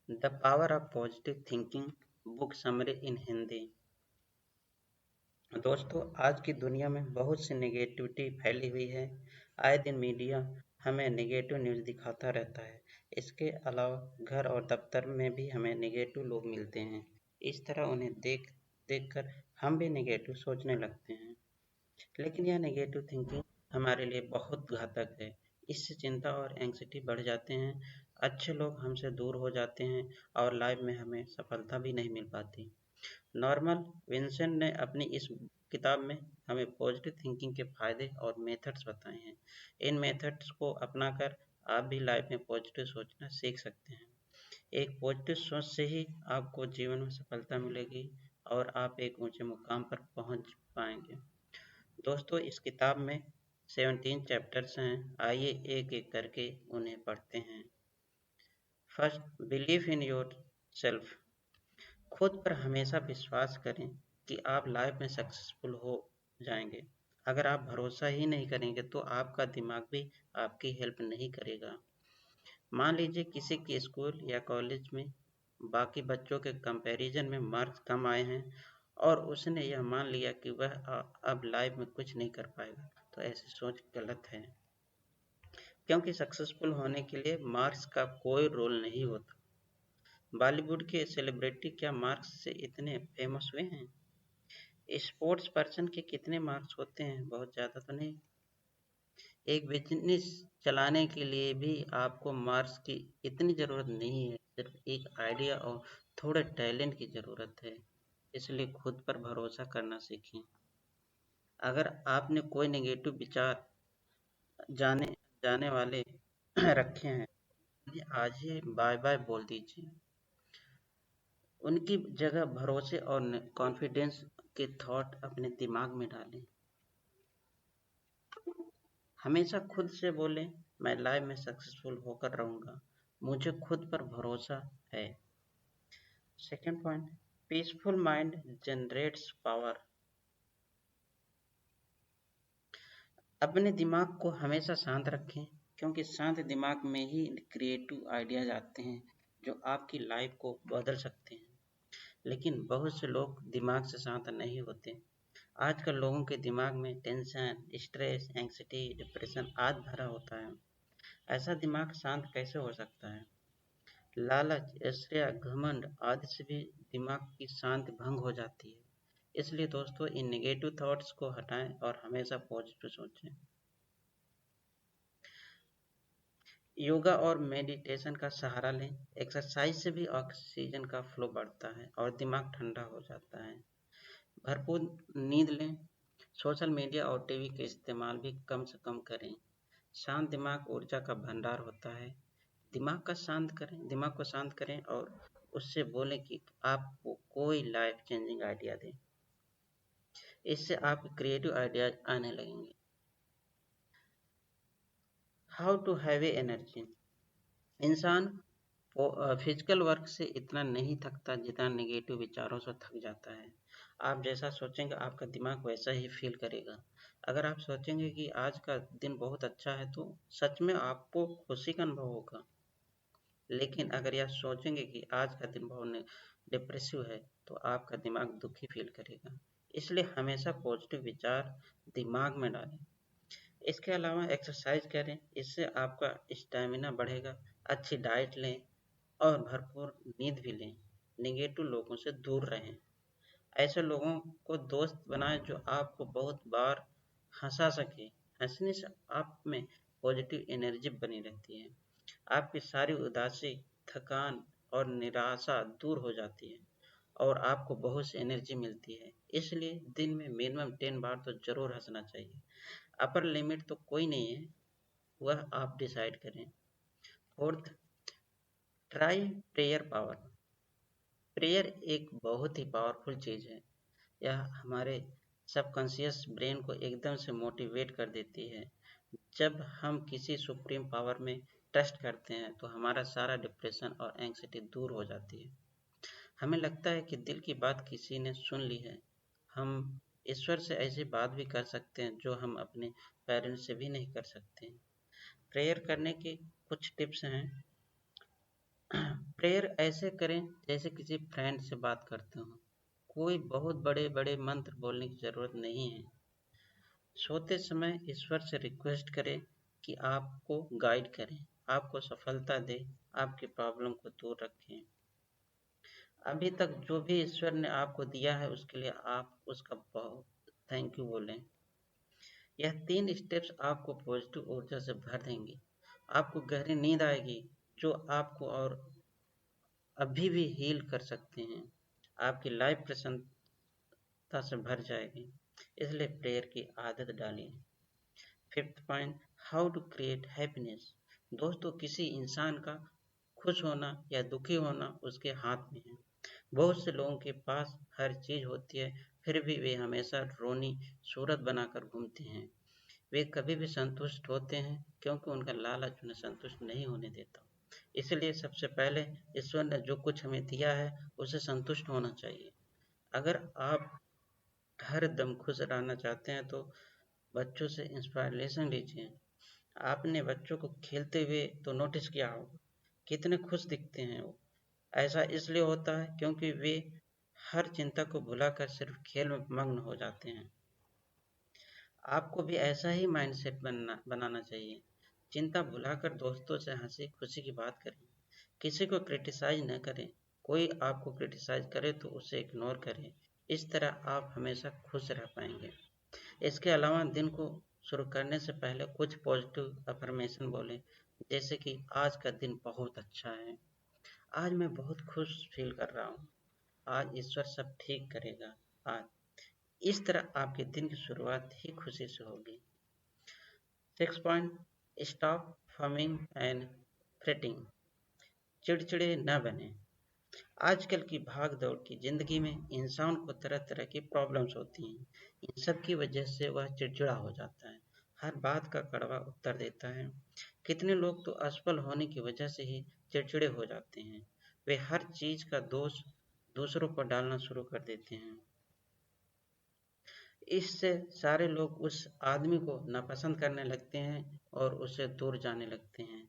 The power of positive thinking book summary इन हिंदी। दोस्तों, आज की दुनिया में बहुत सी नेगेटिविटी फैली हुई है। आए दिन मीडिया हमें नेगेटिव न्यूज़ दिखाता रहता है। इसके अलावा घर और दफ्तर में भी हमें नेगेटिव लोग मिलते हैं। इस तरह उन्हें देख देख कर हम भी नेगेटिव सोचने लगते हैं। लेकिन यह नेगेटिव थिंकिंग हमारे लिए बहुत घातक है। इससे चिंता और एंग्जायटी बढ़ जाते हैं। अच्छे लोग हमसे दूर हो जाते हैं और लाइफ में हमें सफलता भी नहीं मिल पाती। नॉर्मन विंसेंट ने अपनी इस किताब में हमें पॉजिटिव थिंकिंग के फायदे और मेथड्स बताए हैं। इन मेथड्स को अपनाकर आप भी लाइफ में पॉजिटिव सोचना सीख सकते हैं। एक पॉजिटिव सोच से ही आपको जीवन में सफलता मिलेगी और आप एक ऊंचे मुकाम पर पहुंच पाएंगे। दोस्तों, इस किताब में 17 चैप्टर्स हैं। आइए एक एक करके उन्हें पढ़ते हैं। First, believe in your self. खुद पर हमेशा विश्वास करें कि आप लाइफ में सक्सेसफुल हो जाएंगे। अगर आप भरोसा ही नहीं करेंगे तो आपका दिमाग भी आपकी हेल्प नहीं करेगा। मान लीजिए किसी के स्कूल या कॉलेज में बाकी बच्चों के कंपैरिजन में मार्क्स कम आए हैं और उसने यह मान लिया कि वह अब लाइफ में कुछ नहीं कर पाएगा, तो ऐसी सोच गलत है। क्योंकि सक्सेसफुल होने के लिए मार्क्स का कोई रोल नहीं होता। बॉलीवुड के सेलिब्रिटी क्या मार्क्स से इतने फेमस हुए हैं? स्पोर्ट्स पर्सन के कितने मार्क्स होते हैं? बहुत ज़्यादा तो नहीं। एक बिजनेस चलाने के लिए भी आपको मार्क्स की इतनी ज़रूरत नहीं है, सिर्फ एक आइडिया और थोड़े टैलेंट की ज़रूरत है। इसलिए खुद पर भरोसा करना सीखें। अगर आपने कोई नेगेटिव विचार जाने जाने वाले रखे हैं, उन्हें आज ही बाय बाय बोल दीजिए। उनकी जगह भरोसे और कॉन्फिडेंस के थॉट अपने दिमाग में डालें। हमेशा खुद से बोलें, मैं लाइफ में सक्सेसफुल होकर रहूंगा, मुझे खुद पर भरोसा है। Second point, peaceful mind generates power. अपने दिमाग को हमेशा शांत रखें, क्योंकि शांत दिमाग में ही क्रिएटिव आइडियाज आते हैं जो आपकी लाइफ को बदल सकते हैं। लेकिन बहुत से लोग दिमाग से शांत नहीं होते। आजकल लोगों के दिमाग में टेंशन, स्ट्रेस, एंग्जायटी, डिप्रेशन आदि भरा होता है। ऐसा दिमाग शांत कैसे हो सकता है? लालच, ईर्ष्या, घमंड आदि से भी दिमाग की शांति भंग हो जाती है। इसलिए दोस्तों, इन नेगेटिव थॉट्स को हटाएं और हमेशा पॉजिटिव सोचें। योगा और मेडिटेशन का सहारा लें। एक्सरसाइज से भी ऑक्सीजन का फ्लो बढ़ता है और दिमाग ठंडा हो जाता है। भरपूर नींद लें। सोशल मीडिया और टीवी के इस्तेमाल भी कम से कम करें। शांत दिमाग ऊर्जा का भंडार होता है। दिमाग को शांत करें और उससे बोलें कि आपको कोई लाइफ चेंजिंग आइडिया दें। इससे आपके क्रिएटिव आइडियाज आने लगेंगे। How to have a energy. इंसान फिजिकल वर्क से इतना नहीं थकता जितना नेगेटिव विचारों से थक जाता है। आप जैसा सोचेंगे आपका दिमाग वैसा ही फील करेगा। अगर आप सोचेंगे कि आज का दिन बहुत अच्छा है तो सच में आपको खुशी का अनुभव होगा। लेकिन अगर यह सोचेंगे कि आज का दिन बहुत डिप्रेसिव है तो आपका दिमाग दुखी फील करेगा। इसलिए हमेशा पॉजिटिव विचार दिमाग में डालें। इसके अलावा एक्सरसाइज करें, इससे आपका स्टैमिना बढ़ेगा। अच्छी डाइट लें और भरपूर नींद भी लें। नेगेटिव लोगों से दूर रहें। ऐसे लोगों को दोस्त बनाएं जो आपको बहुत बार हंसा सके। हंसने से आप में पॉजिटिव एनर्जी बनी रहती है। आपकी सारी उदासी, थकान और निराशा दूर हो जाती है और आपको बहुत सी एनर्जी मिलती है। इसलिए दिन में मिनिमम 10 बार तो जरूर हंसना चाहिए। अपर लिमिट तो कोई नहीं है, वह आप डिसाइड करें। Fourth, try prayer power. Prayer एक बहुत ही पावरफुल चीज़ है। यह हमारे सबकॉन्शियस ब्रेन को एकदम से मोटिवेट कर देती है। जब हम किसी सुप्रीम पावर में ट्रस्ट करते हैं तो हमारा सारा डिप्रेशन और एंग्जायटी दूर हो जाती है। हमें लगता है कि दिल की बात किसी ने सुन ली है। हम ईश्वर से ऐसी बात भी कर सकते हैं जो हम अपने पेरेंट्स से भी नहीं कर सकते। प्रेयर करने के कुछ टिप्स हैं। प्रेयर ऐसे करें जैसे किसी फ्रेंड से बात करते हो। कोई बहुत बड़े बड़े मंत्र बोलने की जरूरत नहीं है। सोते समय ईश्वर से रिक्वेस्ट करें कि आपको गाइड करें, आपको सफलता दे, आपकी प्रॉब्लम को दूर रखें। अभी तक जो भी ईश्वर ने आपको दिया है उसके लिए आप उसका बहुत थैंक यू बोलें। यह 3 स्टेप्स आपको पॉजिटिव ऊर्जा से भर देंगे। आपको गहरी नींद आएगी जो आपको और अभी भी हील कर सकते हैं। आपकी लाइफ प्रसन्नता से भर जाएगी। इसलिए प्रेयर की आदत डालिए। Fifth point, how to create happiness. दोस्तों, किसी इंसान का खुश होना या दुखी होना उसके हाथ में है। बहुत से लोगों के पास हर चीज होती है, फिर भी वे हमेशा रोनी सूरत बनाकर घूमते हैं। वे कभी भी संतुष्ट होते हैं क्योंकि उनका लालच उन्हें संतुष्ट नहीं होने देता। इसलिए सबसे पहले ईश्वर ने जो कुछ हमें दिया है उसे संतुष्ट होना चाहिए। अगर आप हर दम खुश रहना चाहते हैं तो बच्चों से इंस्पिरेशन लीजिए। आपने बच्चों को खेलते हुए तो नोटिस किया होगा, कितने खुश दिखते हैं वो। ऐसा इसलिए होता है क्योंकि वे हर चिंता को भुलाकर सिर्फ खेल में मग्न हो जाते हैं। आपको भी ऐसा ही माइंडसेट बनाना चाहिए। चिंता भुलाकर दोस्तों से हंसी खुशी की बात करें। किसी को क्रिटिसाइज न करें। कोई आपको क्रिटिसाइज करे तो उसे इग्नोर करें। इस तरह आप हमेशा खुश रह पाएंगे। इसके अलावा दिन को शुरू करने से पहले कुछ पॉजिटिव अफर्मेशन बोलें, जैसे कि आज का दिन बहुत अच्छा है, आज मैं बहुत खुश फील कर रहा हूँ, आज ईश्वर सब ठीक करेगा। आज इस तरह आपके दिन की शुरुआत ही खुशी से होगी। 6 पॉइंट, स्टॉप फमिंग एंड फ्रेटिंग। चिड़चिड़े न बने। आजकल की भाग दौड़ की जिंदगी में इंसान को तरह तरह की प्रॉब्लम्स होती हैं। इन सब की वजह से वह चिड़चिड़ा हो जाता है, हर बात का कड़वा उत्तर देता है। कितने लोग तो असफल होने की वजह से ही चिड़चिड़े हो जाते हैं। वे हर चीज का दोष दूसरों पर डालना शुरू कर देते हैं। इससे सारे लोग उस आदमी को नापसंद करने लगते हैं और उससे दूर जाने लगते हैं।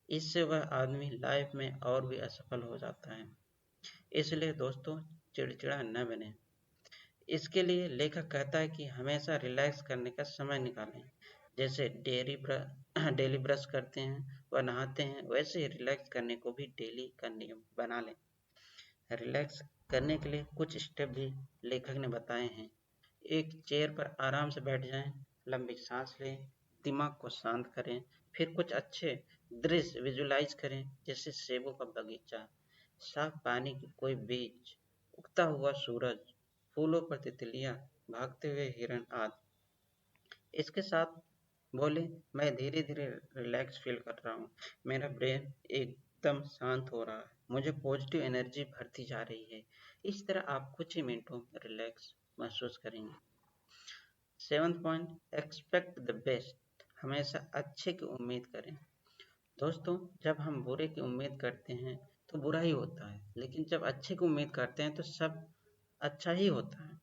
इससे वह आदमी लाइफ में और भी असफल हो जाता है। इसलिए दोस्तों, चिड़चिड़ा न बने। इसके लिए लेखक कहता है कि हमेशा रिलैक्स करने का समय निकालें। जैसे डेली ब्रश करते हैं व नहाते हैं, वैसे ही रिलैक्स करने को भी डेली का नियम बना लें। रिलैक्स करने के लिए कुछ स्टेप भी लेखक ने बताए हैं। एक चेयर पर आराम से बैठ जाएं, लंबी सांस लें, दिमाग को शांत करें, फिर कुछ अच्छे दृश्य विजुलाइज करें, जैसे सेबों का बगीचा, साफ पानी की कोई बीच, उगता हुआ सूरज, फूलों पर तितलियां, भागते हुए हिरण आदि। इसके साथ बोले, मैं धीरे धीरे रिलैक्स फील कर रहा हूँ, मेरा ब्रेन एकदम शांत हो रहा है, मुझे पॉजिटिव एनर्जी भरती जा रही है। इस तरह आप कुछ ही मिनटों में रिलैक्स महसूस करेंगे। 7th point, expect the best. हमेशा अच्छे की उम्मीद करें। दोस्तों, जब हम बुरे की उम्मीद करते हैं तो बुरा ही होता है, लेकिन जब अच्छे की उम्मीद करते हैं तो सब अच्छा ही होता है।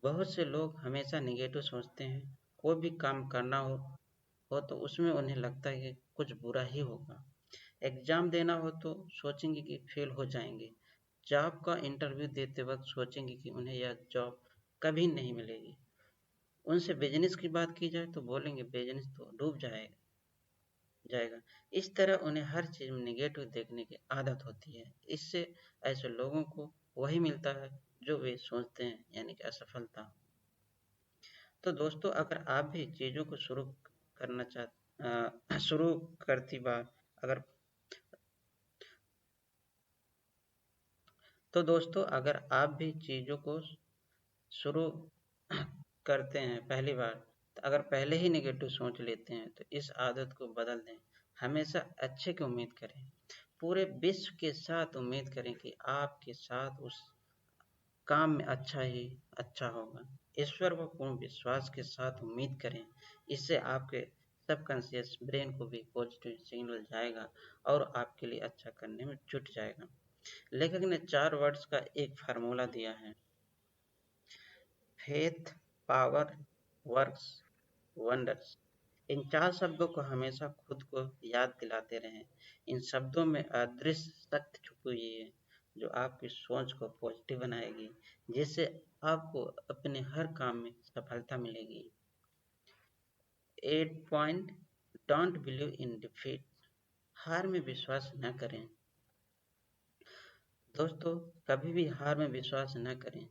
बहुत से लोग हमेशा निगेटिव सोचते हैं। कोई भी काम करना हो तो उसमें उन्हें लगता है कि कुछ बुरा ही होगा। एग्जाम देना हो तो सोचेंगे कि फेल हो जाएंगे। जॉब का इंटरव्यू देते वक्त सोचेंगे कि उन्हें यह जॉब कभी नहीं मिलेगी। उनसे बिजनेस की बात की जाए तो बोलेंगे बिजनेस तो डूब जाएगा। इस तरह उन्हें हर चीज में निगेटिव देखने की आदत होती है। इससे ऐसे लोगों को वही मिलता है जो वे सोचते हैं, यानी कि असफलता। तो दोस्तों, अगर आप भी चीजों को करना शुरू करती बार अगर तो दोस्तों, अगर आप भी चीजों को शुरू करते हैं पहली बार, तो अगर पहले ही नेगेटिव सोच लेते हैं तो इस आदत को बदल दें। हमेशा अच्छे की उम्मीद करें। पूरे विश्व के साथ उम्मीद करें कि आपके साथ उस काम में अच्छा ही अच्छा होगा। ईश्वर को पूर्ण विश्वास के साथ उम्मीद करें। इससे आपके सबकॉन्शियस ब्रेन को भी पॉजिटिव सिग्नल जाएगा और आपके लिए अच्छा करने में जुट जाएगा। लेखक ने 4 वर्ड्स का एक फार्मूला दिया है। Faith, power, works, wonders. इन 4 शब्दों को हमेशा खुद को याद दिलाते रहें। इन शब्दों में अदृश्य शक्ति छुपी हुई है, जो आपकी सोच को पॉजिटिव बनाएगी, जिससे आपको अपने हर काम में सफलता मिलेगी। 8 point, don't believe in defeat. हार में विश्वास न करें। दोस्तों, कभी भी हार में विश्वास न करें।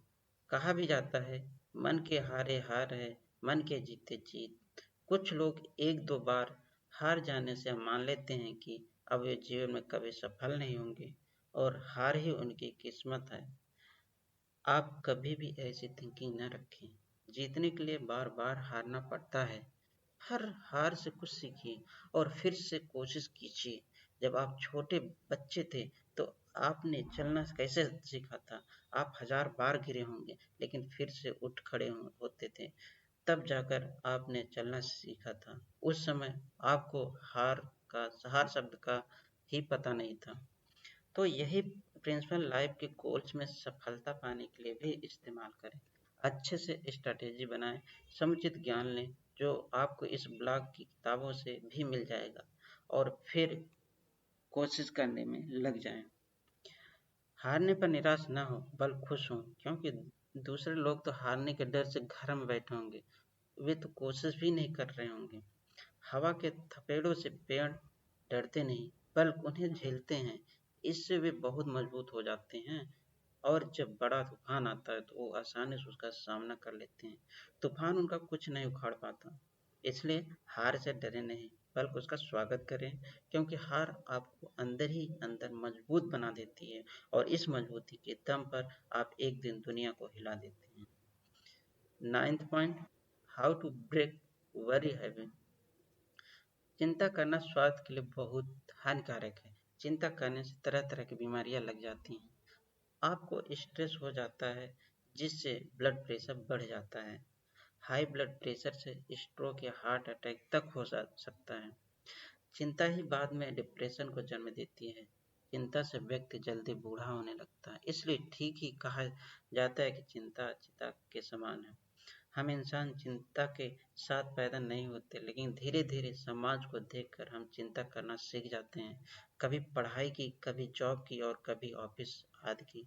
कहा भी जाता है, मन के हारे हार है, मन के जीते जीत। कुछ लोग एक दो बार हार जाने से मान लेते हैं कि अब वे जीवन में कभी सफल नहीं होंगे और हार ही उनकी किस्मत है। आप कभी भी ऐसी थिंकिंग न रखें। जीतने के लिए बार बार हारना पड़ता है। हर हार से कुछ सीखिए और फिर से कोशिश कीजिए। जब आप छोटे बच्चे थे तो आपने चलना कैसे सीखा था? आप 1000 बार गिरे होंगे लेकिन फिर से उठ खड़े होते थे। तब जाकर आपने चलना सीखा था। उस समय आपको हार शब्द का ही पता नहीं था। तो यही प्रिंसिपल लाइफ के गोल्स में सफलता पाने के लिए भी इस्तेमाल करें। अच्छे से स्ट्रैटेजी बनाएं, समुचित ज्ञान लें जो आपको इस ब्लॉग की किताबों से भी मिल जाएगा और फिर कोशिश करने में लग जाएं। हारने पर निराश ना हो बल्कि खुश हों, क्योंकि दूसरे लोग तो हारने के डर से घर में बैठे होंगे, वे तो कोशिश भी नहीं कर रहे होंगे। हवा के थपेड़ों से पेड़ डरते नहीं बल्कि उन्हें झेलते हैं। इससे वे बहुत मजबूत हो जाते हैं और जब बड़ा तूफान आता है तो वो आसानी से उसका सामना कर लेते हैं। तूफान उनका कुछ नहीं उखाड़ पाता। इसलिए हार से डरे नहीं बल्कि उसका स्वागत करें, क्योंकि हार आपको अंदर ही अंदर मजबूत बना देती है और इस मजबूती के दम पर आप एक दिन दुनिया को हिला देते हैं। 9th point, how to break worry habit. चिंता करना स्वास्थ्य के लिए बहुत हानिकारक है। चिंता करने से तरह तरह की बीमारियां लग जाती हैं। आपको स्ट्रेस हो जाता है, जिससे ब्लड प्रेशर बढ़ जाता है। हाई ब्लड प्रेशर से स्ट्रोक या हार्ट अटैक तक हो सकता है। चिंता ही बाद में डिप्रेशन को जन्म देती है। चिंता से व्यक्ति जल्दी बूढ़ा होने लगता है। इसलिए ठीक ही कहा जाता है कि चिंता चिता के समान है। हम इंसान चिंता के साथ पैदा नहीं होते, लेकिन धीरे धीरे समाज को देखकर हम चिंता करना सीख जाते हैं। कभी पढ़ाई की, कभी जॉब की और कभी ऑफिस आदि की।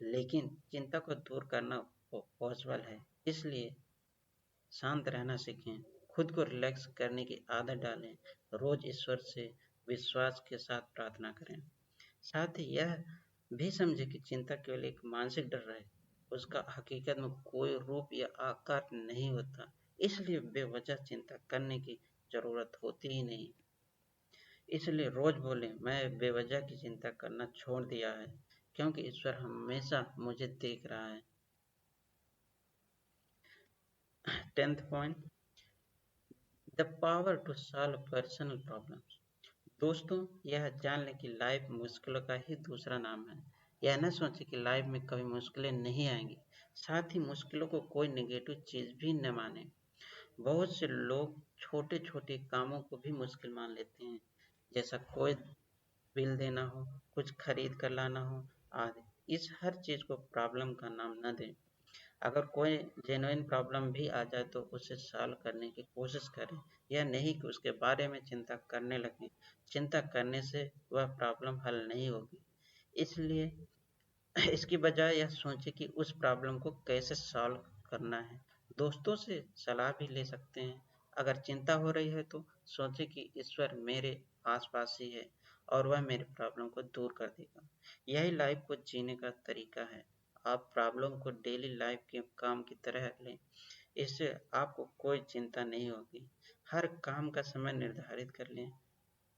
लेकिन चिंता को दूर करना पॉसिबल है। इसलिए शांत रहना सीखें, खुद को रिलैक्स करने की आदत डालें, रोज ईश्वर से विश्वास के साथ प्रार्थना करें। साथ ही यह भी समझें कि चिंता केवल एक मानसिक डर है, उसका हकीकत में कोई रूप या आकार नहीं होता। इसलिए बेवजह चिंता करने की जरूरत होती ही नहीं। इसलिए रोज बोलें, मैं बेवजह की चिंता करना छोड़ दिया है, क्योंकि ईश्वर हमेशा मुझे देख रहा है। 10th point, the power to solve personal problems. दोस्तों, यह जान लें कि लाइफ मुश्किलों का ही दूसरा नाम है। यह न सोचें कि लाइफ में कभी मुश्किलें नहीं आएंगी। साथ ही मुश्किलों को कोई नेगेटिव चीज भी न माने। बहुत से लोग छोटे छोटे कामों को भी मुश्किल मान लेते हैं, जैसा कोई बिल देना हो, कुछ खरीद कर लाना हो आदि। इस हर चीज को प्रॉब्लम का नाम न दें। अगर कोई जेन्युइन प्रॉब्लम भी आ जाए तो उसे सॉल्व करने की कोशिश करें, यह नहीं कि उसके बारे में चिंता करने लगें। चिंता करने से वह प्रॉब्लम हल नहीं होगी। इसलिए इसकी बजाय यह सोचें कि उस प्रॉब्लम को कैसे सॉल्व करना है। दोस्तों से सलाह भी ले सकते हैं। अगर चिंता हो रही है तो सोचें कि ईश्वर मेरे आसपास ही है और वह मेरे प्रॉब्लम को दूर कर देगा। यही लाइफ को जीने का तरीका है। आप प्रॉब्लम को डेली लाइफ के काम की तरह लें। इससे आपको कोई चिंता नहीं होगी। हर काम का समय निर्धारित कर लें,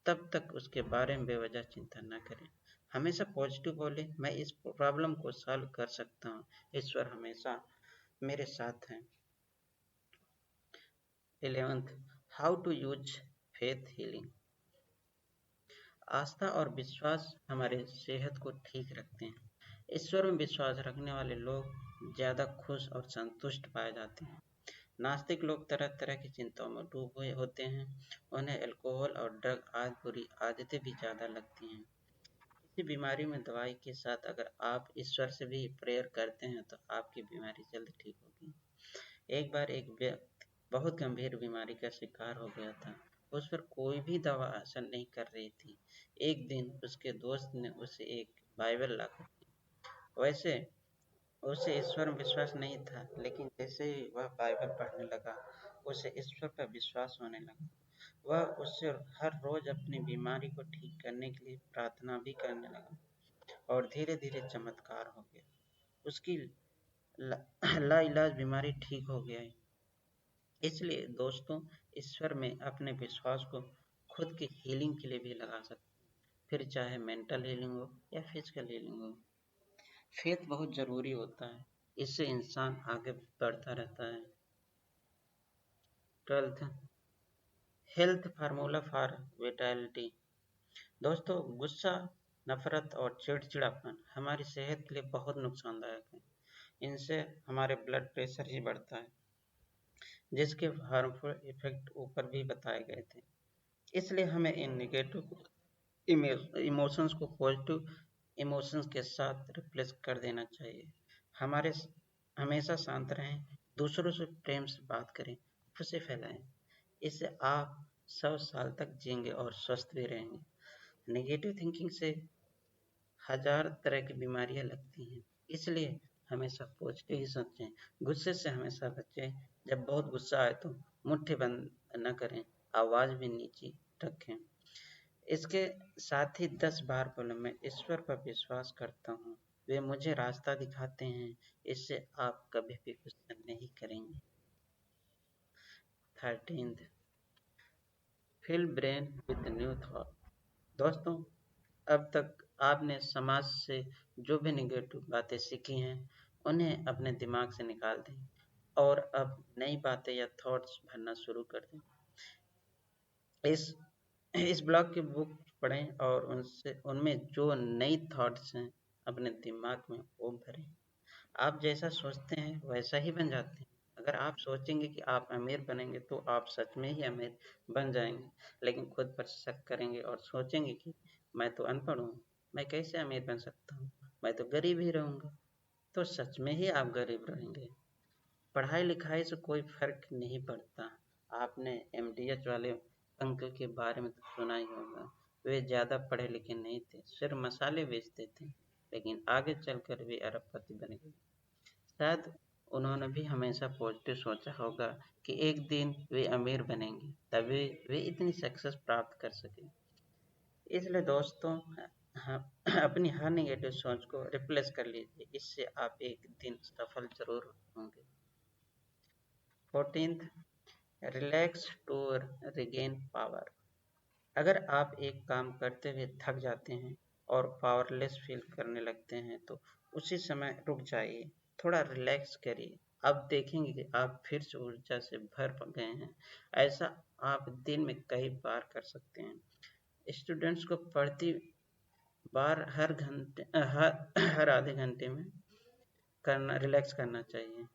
तब तक उसके बारे में बेवजह चिंता न करें। हमेशा पॉजिटिव बोलें, मैं इस प्रॉब्लम को सॉल्व कर सकता हूँ, ईश्वर हमेशा मेरे साथ हैं। 11th, how to use faith healing. आस्था और विश्वास हमारे सेहत को ठीक रखते हैं। ईश्वर में विश्वास रखने वाले लोग ज्यादा खुश और संतुष्ट पाए जाते हैं। नास्तिक लोग तरह तरह की चिंताओं में डूबे हुए होते हैं। उन्हें अल्कोहल और ड्रग आदि बुरी आदतें भी ज्यादा लगती हैं। किसी बीमारी में दवाई के साथ अगर आप ईश्वर से भी प्रेयर करते हैं तो आपकी बीमारी जल्द ठीक होगी। एक बार एक बहुत गंभीर बीमारी का शिकार हो गया था। उस पर कोई भी दवा असर नहीं कर रही थी। एक दिन उसके दोस्त ने उसे एक बाइबल लाकर दी। वैसे उसे ईश्वर में विश्वास नहीं था, लेकिन जैसे ही वह बाइबल पढ़ने लगा, उसे ईश्वर पर विश्वास होने लगा। वह उससे हर रोज अपनी बीमारी को ठीक करने के लिए प्रार्थना भी करने लगा और धीरे-धीरे चमत्कार हो गया। उसकी लाइलाज बीमारी ठीक हो गया। इसलिए दोस्तों, ईश्वर में अपने विश्वास को खुद की हीलिंग के लिए भी लगा सकते हैं, फिर चाहे मेंटल हीलिंग हो या फिजिकल हीलिंग हो। फेथ बहुत जरूरी होता है, इससे इंसान आगे बढ़ता रहता है। 12th, health formula for vitality. दोस्तों, गुस्सा, नफरत और चिड़चिड़ापन हमारी सेहत के लिए बहुत नुकसानदायक है। इनसे हमारे ब्लड प्रेशर ही बढ़ता है, जिसके हार्मफुल इफेक्ट ऊपर भी बताए गए थे। इसलिए हमें इन नेगेटिव इमोशंस को पॉजिटिव इमोशंस के साथ रिप्लेस कर देना चाहिए। हमारे हमेशा शांत रहें, दूसरों से प्रेम से बात करें, खुशी फैलाएं। इससे आप 100 साल तक जिएंगे और स्वस्थ भी रहेंगे। नेगेटिव थिंकिंग से हजार तरह की बीमारियां लगती हैं, इसलिए हमेशा पॉजिटिव ही सोचें। गुस्से से हमेशा बचें। जब बहुत गुस्सा आए तो मुट्ठी बंद न करें, आवाज भी नीची रखें। इसके साथ ही 10 बार बोलें, मैं ईश्वर पर विश्वास करता हूँ, वे मुझे रास्ता दिखाते हैं। इससे आप कभी भी गुस्सा नहीं करेंगे। 13th, fill brain with new thought. दोस्तों, अब तक आपने समाज से जो भी नेगेटिव बातें सीखी हैं, उन्हें अपने दिमाग से निकाल दें और अब नई बातें या थॉट्स भरना शुरू कर दें। इस इस ब्लॉग की बुक पढ़ें और उनसे उनमें जो नई थॉट्स हैं अपने दिमाग में वो भरें। आप जैसा सोचते हैं वैसा ही बन जाते हैं। अगर आप सोचेंगे कि आप अमीर बनेंगे तो आप सच में ही अमीर बन जाएंगे, लेकिन खुद पर शक करेंगे और सोचेंगे कि मैं तो अनपढ़ हूँ, मैं कैसे अमीर बन सकता हूँ, मैं तो गरीब ही रहूँगा, तो सच में ही आप गरीब रहेंगे। पढ़ाई लिखाई से कोई फर्क नहीं पड़ता। आपने एमडीएच वाले अंकल के बारे में तो सुना ही होगा। वे ज़्यादा पढ़े लिखे नहीं थे, सिर्फ मसाले बेचते थे, लेकिन आगे चलकर वे अरबपति बन गए। शायद उन्होंने भी हमेशा पॉजिटिव सोचा होगा कि एक दिन वे अमीर बनेंगे, तभी वे इतनी सक्सेस प्राप्त कर सके। इसलिए दोस्तों, अपनी हर नेगेटिव सोच को रिप्लेस कर लीजिए, इससे आप एक दिन सफल जरूर होंगे। 14th, relax to regain power. अगर आप एक काम करते हुए थक जाते हैं और पावरलेस फील करने लगते हैं तो उसी समय रुक जाइए, थोड़ा रिलैक्स करिए। आप देखेंगे कि आप फिर से ऊर्जा से भर गए हैं। ऐसा आप दिन में कई बार कर सकते हैं। स्टूडेंट्स को पढ़ती बार हर आधे घंटे में करना रिलैक्स करना चाहिए।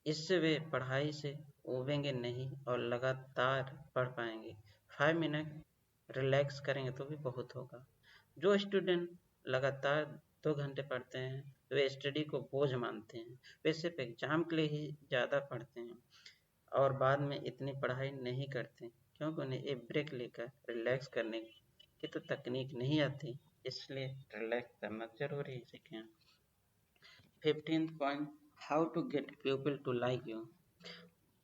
इससे वे पढ़ाई से ऊबेंगे नहीं और लगातार पढ़ पाएंगे। 5 मिनट रिलैक्स करेंगे तो भी बहुत होगा। जो स्टूडेंट लगातार 2 घंटे पढ़ते हैं वे स्टडी को बोझ मानते हैं। वे सिर्फ एग्जाम के लिए ही ज़्यादा पढ़ते हैं और बाद में इतनी पढ़ाई नहीं करते, क्योंकि उन्हें एक ब्रेक लेकर रिलैक्स करने की तो तकनीक नहीं आती। इसलिए रिलैक्स करना जरूरी सीखें। 15th point, how to get people to like you.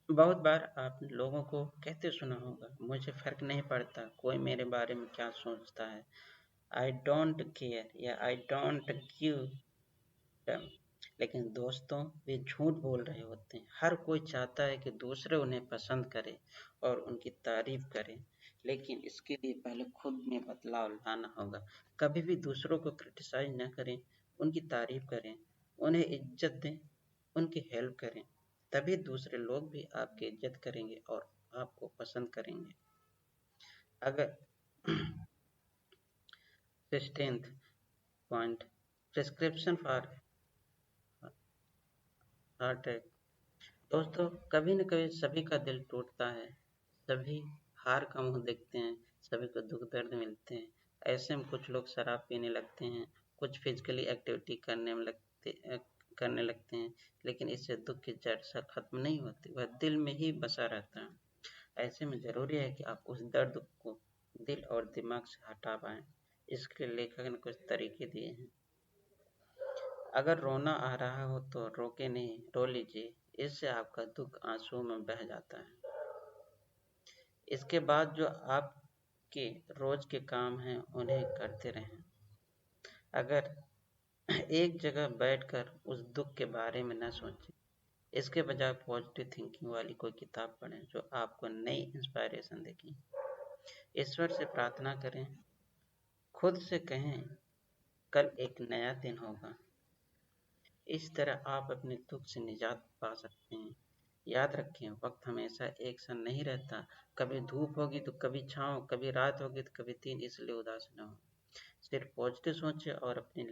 बहुत बार आपने लोगों को कहते सुना होगा, मुझे फर्क नहीं पड़ता कोई मेरे बारे में क्या सोचता है, आई डोंट केयर या आई डोंट गिव डम। लेकिन दोस्तों, वे झूठ बोल रहे होते हैं। हर कोई चाहता है कि दूसरे उन्हें पसंद करें और उनकी तारीफ करें, लेकिन इसके लिए पहले खुद में बदलाव लाना होगा। कभी भी दूसरों को क्रिटिसाइज न करें, उनकी तारीफ करें, उन्हें इज्जत दें, उनकी हेल्प करें। तभी दूसरे लोग भी आपकी इज्जत करेंगे और आपको पसंद करेंगे। अगर 16th point, prescription for heart attack. दोस्तों, कभी न कभी सभी का दिल टूटता है, सभी हार का मुंह देखते हैं, सभी को दुख दर्द मिलते हैं। ऐसे में कुछ लोग शराब पीने लगते हैं, कुछ फिजिकली एक्टिविटी करने लगते हैं, लेकिन इससे दुख की जड़ से खत्म नहीं होती, वह दिल में ही बसा रहता है। ऐसे में ज़रूरी है कि आप उस दर्द को दिल और दिमाग से हटा पाएँ। इसके लिए लेखक ने कुछ तरीके दिए हैं। अगर रोना आ रहा हो तो रोके नहीं, रो लीजिए, इससे आपका दुख आंसुओं में बह जाता है। इसके बाद जो आपके रोज के काम हैं उन्हें करते रहें। अगर एक जगह बैठकर उस दुख के बारे में न सोचें, इसके बजाय पॉजिटिव थिंकिंग वाली कोई किताब पढ़ें जो आपको नई इंस्पायरेशन देगी। ईश्वर से प्रार्थना करें, खुद से कहें कल एक नया दिन होगा। इस तरह आप अपने दुख से निजात पा सकते हैं। याद रखें, वक्त हमेशा एक सा नहीं रहता। कभी धूप होगी तो कभी छाँव, कभी रात होगी तो कभी दिन, इसलिए उदास न हो। सिर्फ पॉजिटिव सोचें और अपनी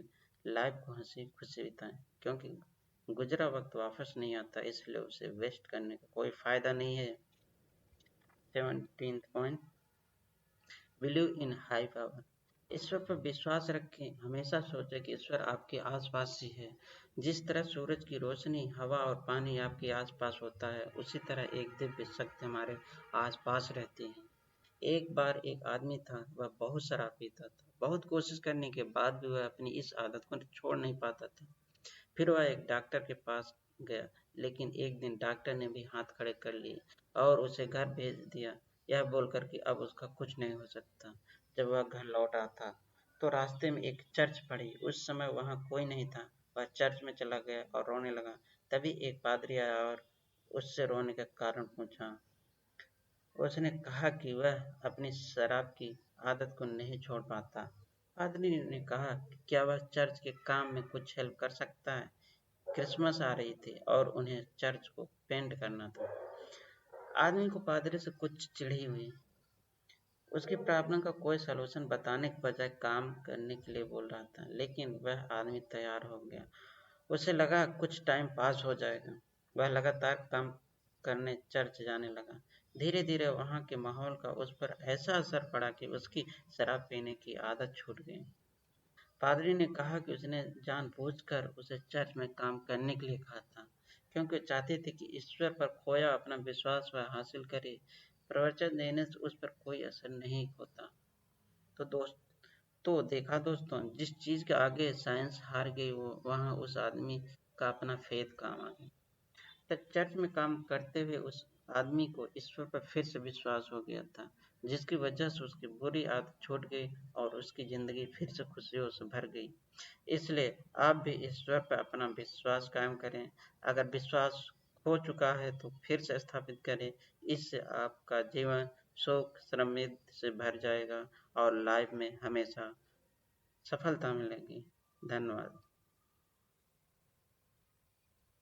लाइफ को हंसी खुशी बिताएं, क्योंकि गुजरा वक्त वापस नहीं आता, इसलिए उसे वेस्ट करने का कोई फायदा नहीं है। 17th point, believe in high power. ईश्वर पर विश्वास रखें, हमेशा सोचें कि ईश्वर आपके आसपास ही है। जिस तरह सूरज की रोशनी, हवा और पानी आपके आसपास होता है, उसी तरह एक दिव्य शक्ति हमारे आसपास रहती है। एक बार एक आदमी था, वह बहुत शराब पीता था। बहुत कोशिश करने के बाद भी वह अपनी इस आदत को छोड़ नहीं पाता था। फिर वह एक डॉक्टर के पास गया, लेकिन एक दिन डॉक्टर ने भी हाथ खड़े कर लिए और उसे घर भेज दिया, यह बोलकर कि अब उसका कुछ नहीं हो सकता। जब वह घर लौटा था, तो रास्ते में एक चर्च पड़ी। उस समय वहाँ कोई नहीं था। वह चर्च में चला गया और रोने लगा। तभी एक पादरी आया और उससे रोने का कारण पूछा। उसने कहा कि वह अपनी शराब की आदत को नहीं छोड़ पाता। पादरी ने कहा कि क्या वह चर्च के काम में कुछ हेल्प कर सकता है। क्रिसमस आ रही थी और उन्हें चर्च को पेंट करना था। आदमी को पादरी से कुछ चिढ़ी हुई। उसकी प्रॉब्लम का कोई सलूशन बताने के बजाय काम करने के लिए बोल रहा था, लेकिन वह आदमी तैयार हो गया। उसे लगा कुछ टाइम पास हो जाएगा। वह लगातार काम करने चर्च जाने लगा। धीरे धीरे वहाँ के माहौल का उस पर ऐसा असर पड़ा कि उसकी शराब पीने की आदत छूट गई। पादरी ने कहा कि उसने जानबूझकर उसे चर्च में काम करने के लिए कहा था, क्योंकि चाहते थे कि ईश्वर पर खोया अपना विश्वास वह हासिल करे। प्रवचन देने से उस पर कोई असर नहीं होता। तो देखा दोस्तों, जिस चीज के आगे साइंस हार गई, वो वहाँ उस आदमी का अपना फेथ काम आ गया। तब चर्च में काम करते हुए उस आदमी को ईश्वर पर फिर से विश्वास हो गया था, जिसकी वजह से उसकी बुरी आदत छूट गई और उसकी जिंदगी फिर से खुशियों से भर गई। इसलिए आप भी ईश्वर पर अपना विश्वास कायम करें। अगर विश्वास खो चुका है तो फिर से स्थापित करें। इससे आपका जीवन सुख समृद्धि से भर जाएगा और लाइफ में हमेशा सफलता मिलेगी। धन्यवाद।